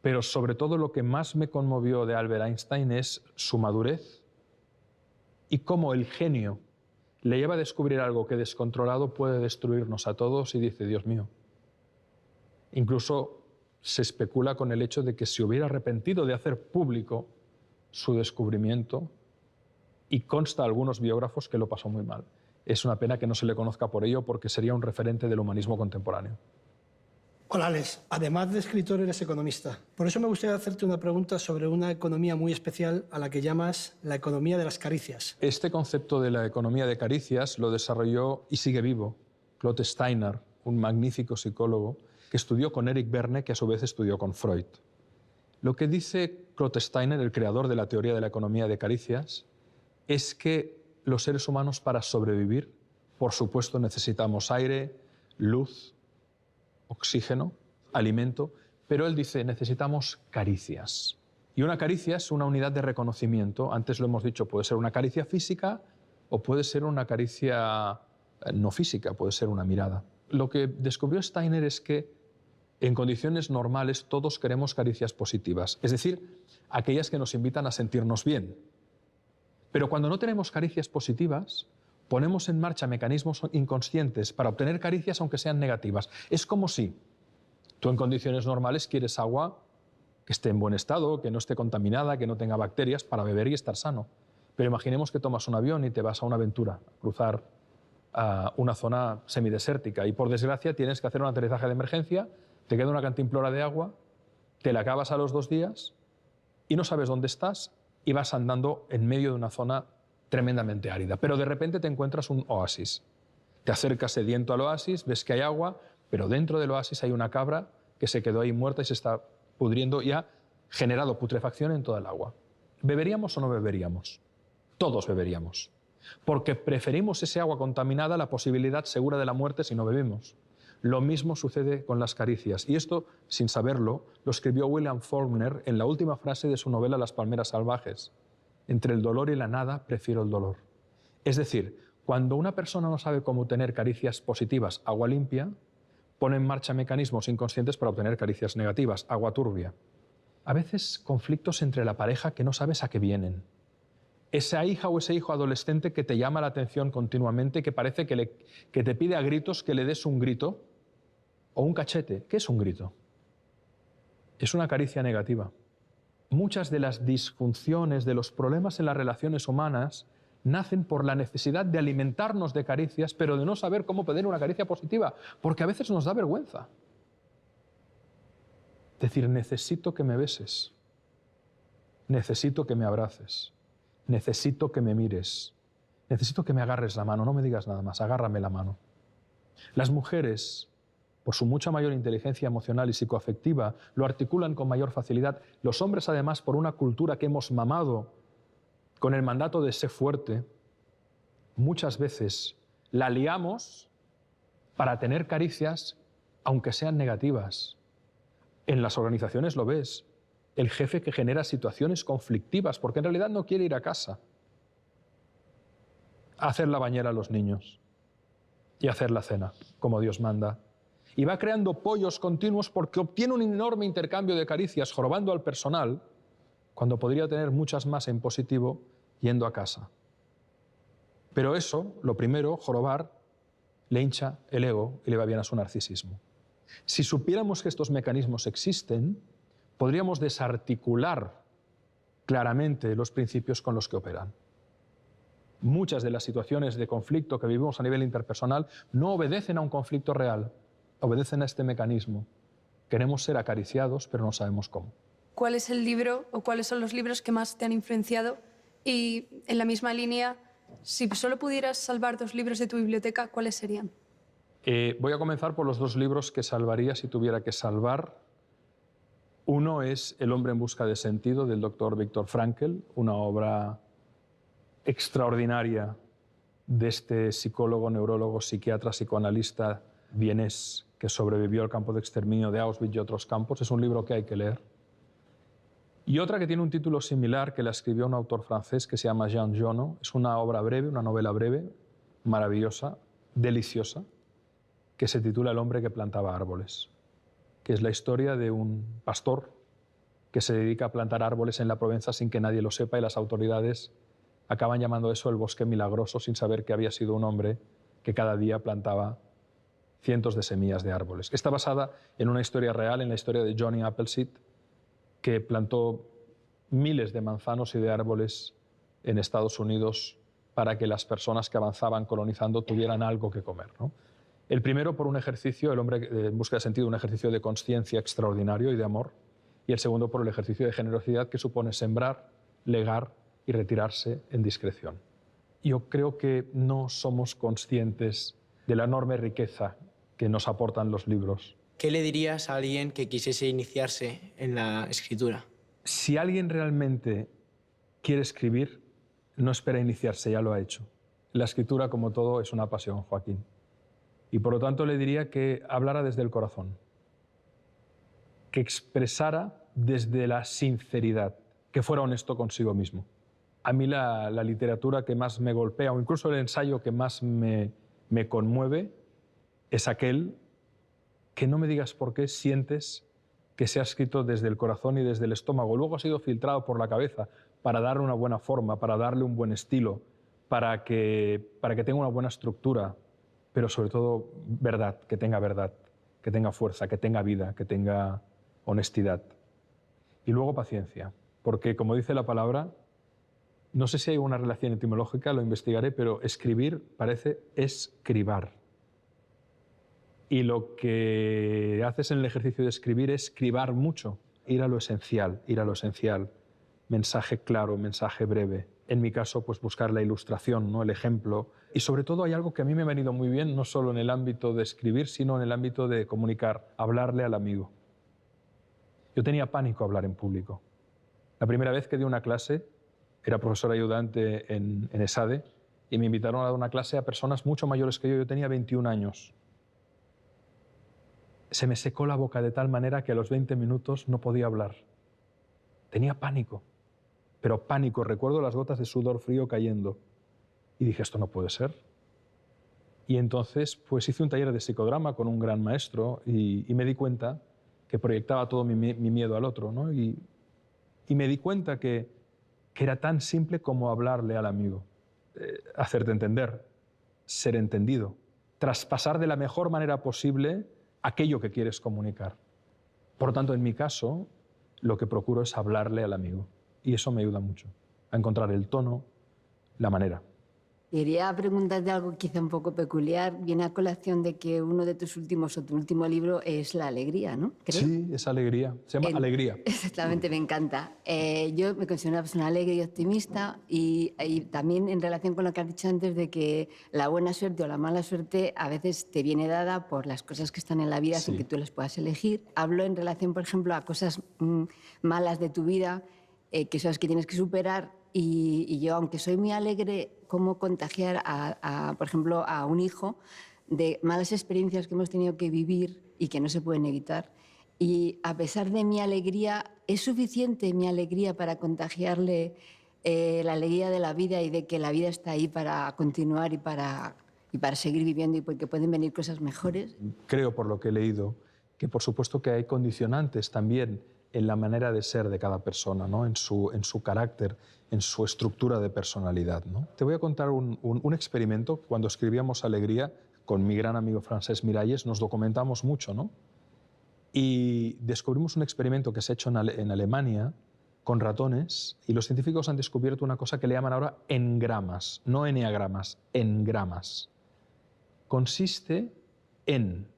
S1: pero sobre todo lo que más me conmovió de Albert Einstein es su madurez y cómo el genio le lleva a descubrir algo que descontrolado puede destruirnos a todos y dice, Dios mío. Incluso se especula con el hecho de que se hubiera arrepentido de hacer público su descubrimiento y consta a algunos biógrafos que lo pasó muy mal. Es una pena que no se le conozca por ello porque sería un referente del humanismo contemporáneo.
S12: Hola, Alex. Además de escritor, eres economista. Por eso me gustaría hacerte una pregunta sobre una economía muy especial a la que llamas la economía de las caricias.
S1: Este concepto de la economía de caricias lo desarrolló y sigue vivo Claude Steiner, un magnífico psicólogo que estudió con Eric Berne, que a su vez estudió con Freud. Lo que dice Claude Steiner, el creador de la teoría de la economía de caricias, es que los seres humanos para sobrevivir, por supuesto, necesitamos aire, luz, oxígeno, alimento, pero él dice, necesitamos caricias. Y una caricia es una unidad de reconocimiento. Antes lo hemos dicho, puede ser una caricia física o puede ser una caricia no física, puede ser una mirada. Lo que descubrió Steiner es que en condiciones normales todos queremos caricias positivas, es decir, aquellas que nos invitan a sentirnos bien. Pero cuando no tenemos caricias positivas, ponemos en marcha mecanismos inconscientes para obtener caricias aunque sean negativas. Es como si tú en condiciones normales quieres agua que esté en buen estado, que no esté contaminada, que no tenga bacterias, para beber y estar sano. Pero imaginemos que tomas un avión y te vas a una aventura, a cruzar a una zona semidesértica y por desgracia tienes que hacer un aterrizaje de emergencia, te queda una cantimplora de agua, te la acabas a los 2 días y no sabes dónde estás y vas andando en medio de una zona tremendamente árida. Pero de repente te encuentras un oasis. Te acercas sediento al oasis, ves que hay agua, pero dentro del oasis hay una cabra que se quedó ahí muerta y se está pudriendo y ha generado putrefacción en toda el agua. ¿Beberíamos o no beberíamos? Todos beberíamos. Porque preferimos ese agua contaminada a la posibilidad segura de la muerte si no bebemos. Lo mismo sucede con las caricias. Y esto, sin saberlo, lo escribió William Faulkner en la última frase de su novela Las palmeras salvajes. Entre el dolor y la nada, prefiero el dolor. Es decir, cuando una persona no sabe cómo obtener caricias positivas, agua limpia, pone en marcha mecanismos inconscientes para obtener caricias negativas, agua turbia. A veces conflictos entre la pareja que no sabes a qué vienen. Esa hija o ese hijo adolescente que te llama la atención continuamente, que parece que te pide a gritos que le des un grito o un cachete. ¿Qué es un grito? Es una caricia negativa. Muchas de las disfunciones, de los problemas en las relaciones humanas, nacen por la necesidad de alimentarnos de caricias, pero de no saber cómo pedir una caricia positiva, porque a veces nos da vergüenza. Decir, necesito que me beses, necesito que me abraces, necesito que me mires, necesito que me agarres la mano, no me digas nada más, agárrame la mano. Las mujeres, por su mucha mayor inteligencia emocional y psicoafectiva, lo articulan con mayor facilidad. Los hombres, además, por una cultura que hemos mamado con el mandato de ser fuerte, muchas veces la liamos para tener caricias, aunque sean negativas. En las organizaciones lo ves. El jefe que genera situaciones conflictivas, porque en realidad no quiere ir a casa a hacer la bañera a los niños y hacer la cena, como Dios manda. Y va creando pollos continuos porque obtiene un enorme intercambio de caricias jorobando al personal, cuando podría tener muchas más en positivo yendo a casa. Pero eso, lo primero, jorobar, le hincha el ego y le va bien a su narcisismo. Si supiéramos que estos mecanismos existen, podríamos desarticular claramente los principios con los que operan. Muchas de las situaciones de conflicto que vivimos a nivel interpersonal no obedecen a un conflicto real, obedecen a este mecanismo. Queremos ser acariciados, pero no sabemos cómo.
S13: ¿Cuál es el libro o cuáles son los libros que más te han influenciado? Y en la misma línea, si solo pudieras salvar 2 libros de tu biblioteca, ¿cuáles serían?
S1: Voy a comenzar por los 2 libros que salvaría si tuviera que salvar. Uno es El hombre en busca de sentido, del doctor Viktor Frankl, una obra extraordinaria de este psicólogo, neurólogo, psiquiatra, psicoanalista vienés que sobrevivió al campo de exterminio de Auschwitz y otros campos. Es un libro que hay que leer. Y otra que tiene un título similar, que la escribió un autor francés que se llama Jean Genot. Es una obra breve, una novela breve, maravillosa, deliciosa, que se titula El hombre que plantaba árboles, que es la historia de un pastor que se dedica a plantar árboles en la Provenza sin que nadie lo sepa y las autoridades acaban llamando eso el bosque milagroso sin saber que había sido un hombre que cada día plantaba cientos de semillas de árboles. Está basada en una historia real, en la historia de Johnny Appleseed, que plantó miles de manzanos y de árboles en Estados Unidos para que las personas que avanzaban colonizando tuvieran algo que comer, ¿no? El primero por un ejercicio, El hombre en busca de sentido, un ejercicio de conciencia extraordinario y de amor, y el segundo por el ejercicio de generosidad que supone sembrar, legar y retirarse en discreción. Yo creo que no somos conscientes de la enorme riqueza que nos aportan los libros.
S14: ¿Qué le dirías a alguien que quisiese iniciarse en la escritura?
S1: Si alguien realmente quiere escribir, no espera iniciarse, ya lo ha hecho. La escritura, como todo, es una pasión, Joaquín. Y por lo tanto le diría que hablara desde el corazón, que expresara desde la sinceridad, que fuera honesto consigo mismo. A mí la literatura que más me golpea, o incluso el ensayo que más me conmueve, es aquel que no me digas por qué sientes que se ha escrito desde el corazón y desde el estómago. Luego ha sido filtrado por la cabeza para darle una buena forma, para darle un buen estilo, para que tenga una buena estructura, pero sobre todo verdad, que tenga fuerza, que tenga vida, que tenga honestidad. Y luego paciencia, porque como dice la palabra, no sé si hay una relación etimológica, lo investigaré, pero escribir parece escribar. Y lo que haces en el ejercicio de escribir es cribar mucho, ir a lo esencial, mensaje claro, mensaje breve. En mi caso, pues buscar la ilustración, ¿no? El ejemplo. Y sobre todo hay algo que a mí me ha venido muy bien, no solo en el ámbito de escribir, sino en el ámbito de comunicar, hablarle al amigo. Yo tenía pánico a hablar en público. La primera vez que di una clase, era profesor ayudante en ESADE, y me invitaron a dar una clase a personas mucho mayores que yo. Yo tenía 21 años. Se me secó la boca de tal manera que a los 20 minutos no podía hablar. Tenía pánico, pero pánico. Recuerdo las gotas de sudor frío cayendo. Y dije, esto no puede ser. Y entonces pues hice un taller de psicodrama con un gran maestro y me di cuenta que proyectaba todo mi miedo al otro, ¿no? Y me di cuenta que era tan simple como hablarle al amigo, hacerte entender, ser entendido, traspasar de la mejor manera posible aquello que quieres comunicar. Por lo tanto, en mi caso, lo que procuro es hablarle al amigo. Y eso me ayuda mucho a encontrar el tono, la manera.
S15: Quería preguntarte algo quizá un poco peculiar. Viene a colación de que uno de tus últimos o tu último libro es La alegría, ¿no? ¿Creo?
S1: Sí, es alegría. Se llama Alegría.
S15: Exactamente, me encanta. Yo me considero una persona alegre y optimista y también en relación con lo que has dicho antes de que la buena suerte o la mala suerte a veces te viene dada por las cosas que están en la vida sin que tú las puedas elegir. Hablo en relación, por ejemplo, a cosas malas de tu vida que son las que tienes que superar y yo, aunque soy muy alegre, cómo contagiar por ejemplo, a un hijo de malas experiencias que hemos tenido que vivir y que no se pueden evitar. Y a pesar de mi alegría, ¿es suficiente mi alegría para contagiarle la alegría de la vida y de que la vida está ahí para continuar y para seguir viviendo y porque pueden venir cosas mejores?
S1: Creo, por lo que he leído, que por supuesto que hay condicionantes también en la manera de ser de cada persona, ¿no? en su carácter, en su estructura de personalidad, ¿no? Te voy a contar un experimento. Cuando escribíamos Alegría, con mi gran amigo Francesc Miralles, nos documentamos mucho, ¿no? Y descubrimos un experimento que se ha hecho en Alemania con ratones, y los científicos han descubierto una cosa que le llaman ahora engramas, no eneagramas, engramas. Consiste en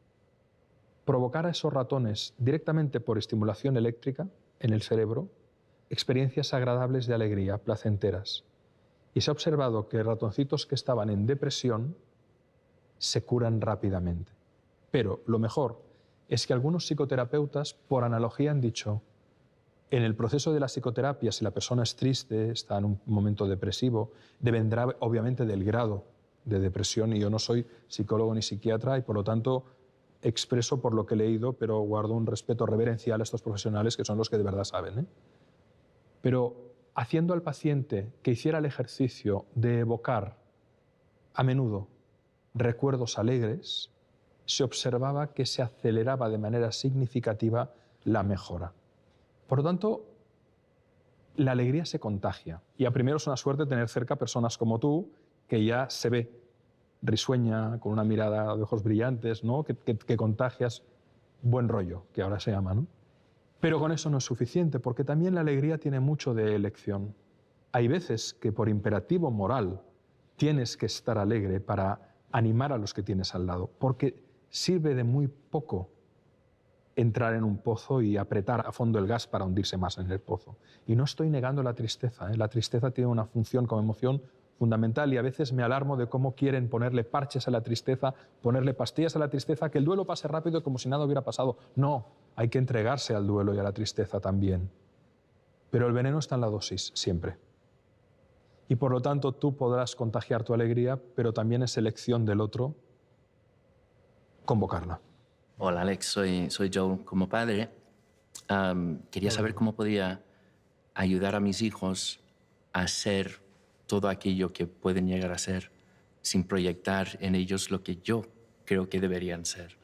S1: provocar a esos ratones directamente por estimulación eléctrica en el cerebro experiencias agradables de alegría, placenteras. Y se ha observado que ratoncitos que estaban en depresión se curan rápidamente. Pero lo mejor es que algunos psicoterapeutas, por analogía, han dicho, en el proceso de la psicoterapia, si la persona es triste, está en un momento depresivo, dependerá obviamente del grado de depresión, y yo no soy psicólogo ni psiquiatra y por lo tanto expreso por lo que he leído, pero guardo un respeto reverencial a estos profesionales que son los que de verdad saben, ¿eh? Pero haciendo al paciente que hiciera el ejercicio de evocar a menudo recuerdos alegres, se observaba que se aceleraba de manera significativa la mejora. Por lo tanto, la alegría se contagia. Y a primero es una suerte tener cerca personas como tú, que ya se ve risueña, con una mirada de ojos brillantes, ¿no? que contagias buen rollo, que ahora se llama, ¿no? Pero con eso no es suficiente, porque también la alegría tiene mucho de elección. Hay veces que por imperativo moral tienes que estar alegre para animar a los que tienes al lado, porque sirve de muy poco entrar en un pozo y apretar a fondo el gas para hundirse más en el pozo. Y no estoy negando la tristeza, ¿eh? La tristeza tiene una función como emoción fundamental y a veces me alarmo de cómo quieren ponerle parches a la tristeza, ponerle pastillas a la tristeza, que el duelo pase rápido como si nada hubiera pasado. No, hay que entregarse al duelo y a la tristeza también. Pero el veneno está en la dosis, siempre. Y por lo tanto tú podrás contagiar tu alegría, pero también es elección del otro convocarla.
S16: Hola Alex, soy Joe. Como padre, quería saber cómo podía ayudar a mis hijos a ser todo aquello que pueden llegar a ser sin proyectar en ellos lo que yo creo que deberían ser.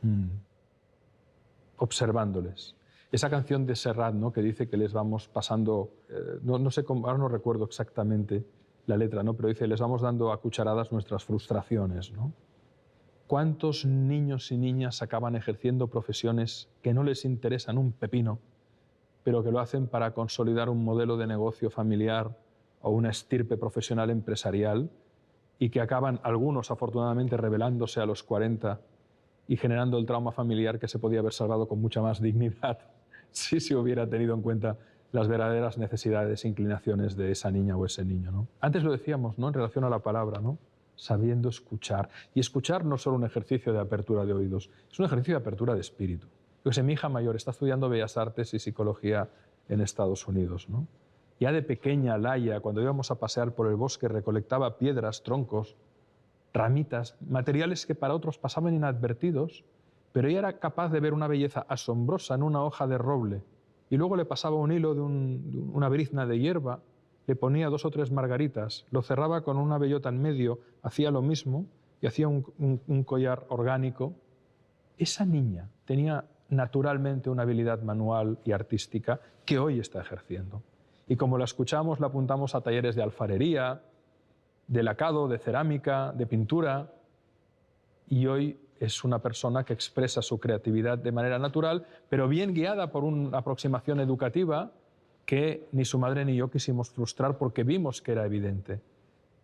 S1: Observándoles. Esa canción de Serrat, ¿no? que dice que les vamos pasando, no sé cómo, ahora no recuerdo exactamente la letra, ¿no? pero dice, les vamos dando a cucharadas nuestras frustraciones, ¿no? ¿Cuántos niños y niñas acaban ejerciendo profesiones que no les interesan un pepino pero que lo hacen para consolidar un modelo de negocio familiar o una estirpe profesional empresarial y que acaban algunos, afortunadamente, rebelándose a los 40 y generando el trauma familiar que se podía haber salvado con mucha más dignidad si se hubiera tenido en cuenta las verdaderas necesidades e inclinaciones de esa niña o ese niño, ¿no? Antes lo decíamos, ¿no?, en relación a la palabra, ¿no?, sabiendo escuchar. Y escuchar no es solo un ejercicio de apertura de oídos, es un ejercicio de apertura de espíritu. Yo sé, mi hija mayor está estudiando Bellas Artes y Psicología en Estados Unidos, ¿no? Ya de pequeña, Laia, cuando íbamos a pasear por el bosque, recolectaba piedras, troncos, ramitas, materiales que para otros pasaban inadvertidos, pero ella era capaz de ver una belleza asombrosa en una hoja de roble y luego le pasaba un hilo de una brizna de hierba, le ponía 2 o 3 margaritas, lo cerraba con una bellota en medio, hacía lo mismo y hacía un collar orgánico. Esa niña tenía naturalmente una habilidad manual y artística que hoy está ejerciendo. Y como la escuchamos, la apuntamos a talleres de alfarería, de lacado, de cerámica, de pintura, y hoy es una persona que expresa su creatividad de manera natural, pero bien guiada por una aproximación educativa que ni su madre ni yo quisimos frustrar porque vimos que era evidente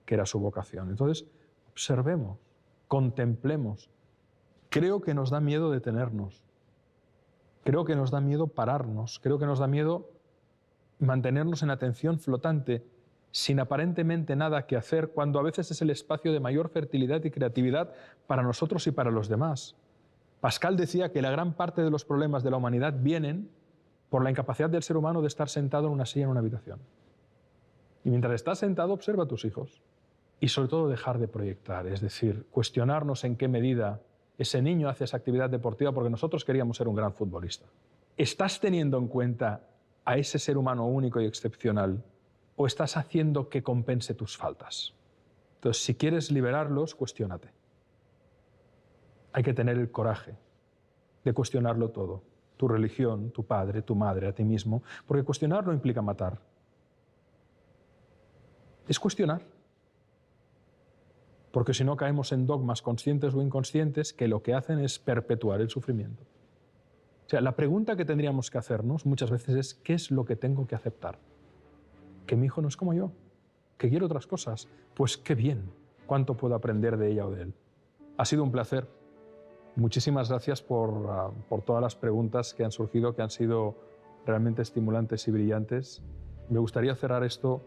S1: que era su vocación. Entonces, observemos, contemplemos. Creo que nos da miedo detenernos. Creo que nos da miedo pararnos. Creo que nos da miedo mantenernos en atención flotante, sin aparentemente nada que hacer, cuando a veces es el espacio de mayor fertilidad y creatividad para nosotros y para los demás. Pascal decía que la gran parte de los problemas de la humanidad vienen por la incapacidad del ser humano de estar sentado en una silla en una habitación. Y mientras estás sentado, observa a tus hijos. Y sobre todo dejar de proyectar, es decir, cuestionarnos en qué medida ese niño hace esa actividad deportiva porque nosotros queríamos ser un gran futbolista. ¿Estás teniendo en cuenta a ese ser humano único y excepcional o estás haciendo que compense tus faltas? Entonces, si quieres liberarlos, cuestiónate. Hay que tener el coraje de cuestionarlo todo. Tu religión, tu padre, tu madre, a ti mismo, porque cuestionarlo implica matar. Es cuestionar. Porque si no caemos en dogmas conscientes o inconscientes que lo que hacen es perpetuar el sufrimiento. O sea, la pregunta que tendríamos que hacernos muchas veces es ¿qué es lo que tengo que aceptar? Que mi hijo no es como yo, que quiere otras cosas. Pues qué bien, cuánto puedo aprender de ella o de él. Ha sido un placer. Muchísimas gracias por todas las preguntas que han surgido, que han sido realmente estimulantes y brillantes. Me gustaría cerrar esto.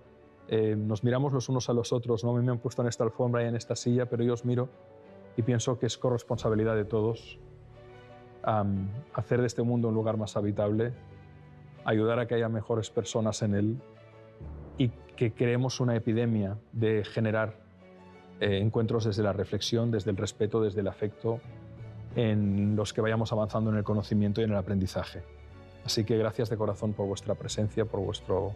S1: Nos miramos los unos a los otros, ¿no? A mí me han puesto en esta alfombra y en esta silla, pero yo os miro y pienso que es corresponsabilidad de todos hacer de este mundo un lugar más habitable, ayudar a que haya mejores personas en él y que creemos una epidemia de generar encuentros desde la reflexión, desde el respeto, desde el afecto, en los que vayamos avanzando en el conocimiento y en el aprendizaje. Así que gracias de corazón por vuestra presencia, por vuestro